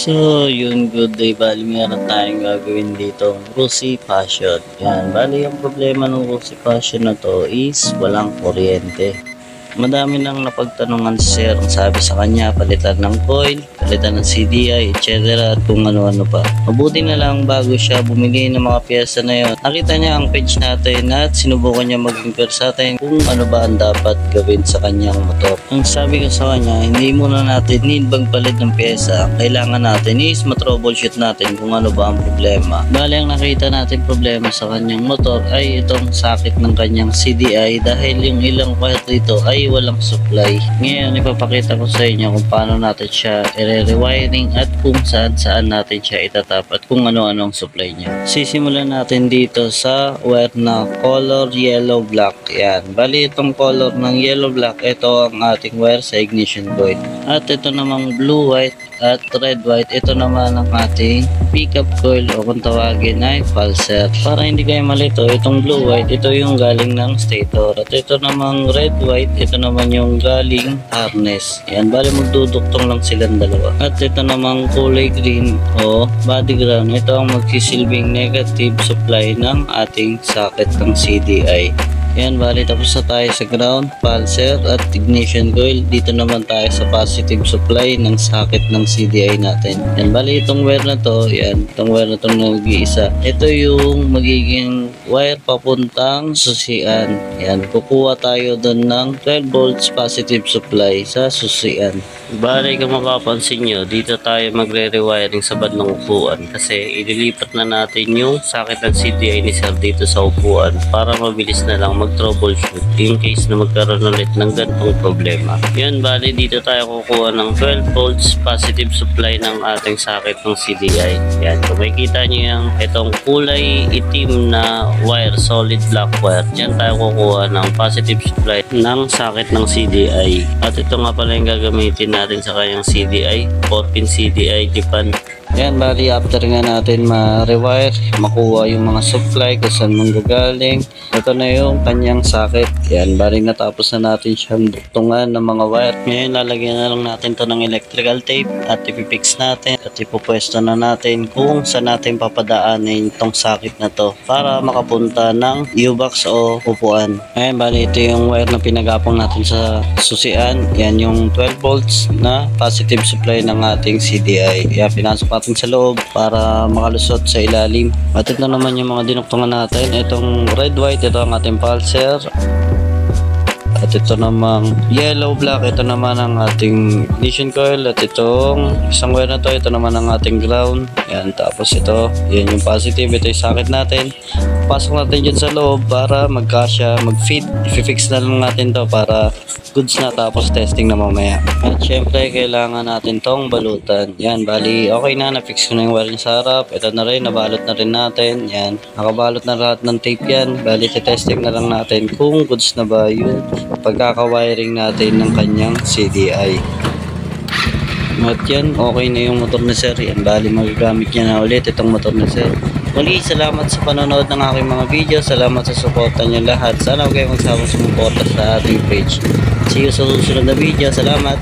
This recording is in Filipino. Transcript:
So, yun, good day. Bali, meron tayong gagawin dito. Rusi Passion. Yan, bali, yung problema ng Rusi Passion na to is walang kuryente. Madami nang napagtanungan si sir. Ang sabi sa kanya, palitan ng coil, palitan ng CDI, etc. at kung ano-ano pa. Mabuti na lang bago siya bumili ng mga piyesa na yun. Nakita niya ang page natin at sinubukan niya mag-inquire sa atin kung ano ba ang dapat gawin sa kanyang motor. Ang sabi ko sa kanya, hindi muna natin need magpalit ng piyesa. Ang kailangan natin is matroubleshoot natin kung ano ba ang problema. Bali, ang nakita natin problema sa kanyang motor ay itong sakit ng kanyang CDI dahil yung ilang wire dito ay walang supply. Ngayon, ipapakita ko sa inyo kung paano natin siya i-rewiring at kung saan natin siya itatap at kung ano-ano ang supply niya. Sisimulan natin dito sa wire na color yellow black. Yan. Bali, itong color ng yellow black, ito ang ating wire sa ignition coil. At ito namang blue white at red white, ito naman ang ating pickup coil o kung tawagin ay pulser. Para hindi kayo malito, itong blue white, ito yung galing ng stator. At ito namang red white, ito naman yung galing harness. Yan, bali magduduktong lang silang dalawa. At ito namang kulay green o body ground, ito ang magsisilbing negative supply ng ating socket ng CDI. Yan, bali tapos na tayo sa ground, pulser at ignition coil. Dito naman tayo sa positive supply ng socket ng CDI natin. Yan, bali itong wire na to, yan, itong wire na to na nag-iisa. Ito yung magiging wire papuntang susian. Yan, kukuha tayo doon ng 12 volts positive supply sa susian. Bali, kung mapapansin nyo, dito tayo magre-rewiring sa bandang upuan kasi ililipat na natin yung socket ng CDI ni sir dito sa upuan para mabilis na lang mag-troubleshoot in case na magkaroon ulit ng ganitong problema. Yun, bali dito tayo kukuha ng 12 volts positive supply ng ating socket ng CDI. Yan, kung makikita nyo yung itong kulay itim na wire, solid black wire, dyan tayo kukuha ng positive supply ng socket ng CDI. At ito nga pala yung gagamitin natin sa kanyang CDI, 4-pin CDI Japan. Yan, bali after nga natin ma-rewire, makuha yung mga supply kung saan manggagaling. Ito na yung kanyang socket. Yan, bali natapos na natin siyang duktungan ng mga wire. Ngayon, lalagyan na lang natin to ng electrical tape at ipipix natin at ipupwesto na natin kung saan natin papadaanin itong socket na to para makapunta ng U-box o upuan. Ngayon, bali ito yung wire na pinagapang natin sa susian. Yan yung 12 volts na positive supply ng ating CDI. Yan, pinasok natin sa loob para makalusot sa ilalim. At ito naman yung mga dinuktungan natin. Itong red white, ito ang ating pulser. At ito namang yellow black, ito naman ang ating ignition coil. At itong isang wire na to, ito naman ang ating ground. Yan, tapos ito, yan yung positive, ito yung socket natin. Pasok natin dyan sa loob para magkasya, mag-fit. I-fix na lang natin to para goods na, tapos testing na mamaya. At syempre, kailangan natin tong balutan. Yan, bali, okay na, na-fix ko na yung wiring sa harap. Ito na rin, nabalot na rin natin. Yan, nakabalot na lahat ng tape yan. Bali, testing na lang natin kung goods na ba yung pagkaka-wiring natin ng kanyang CDI. At yan, okay na yung motor na sir. Yan, bali, magagamit niya na ulit itong motor na sir. Muli, salamat sa panonood ng aking mga video. Salamat sa suporta niyo lahat. Sana huwag kayong magsawang sumuporta sa ating page. See you sa susunod na video. Salamat!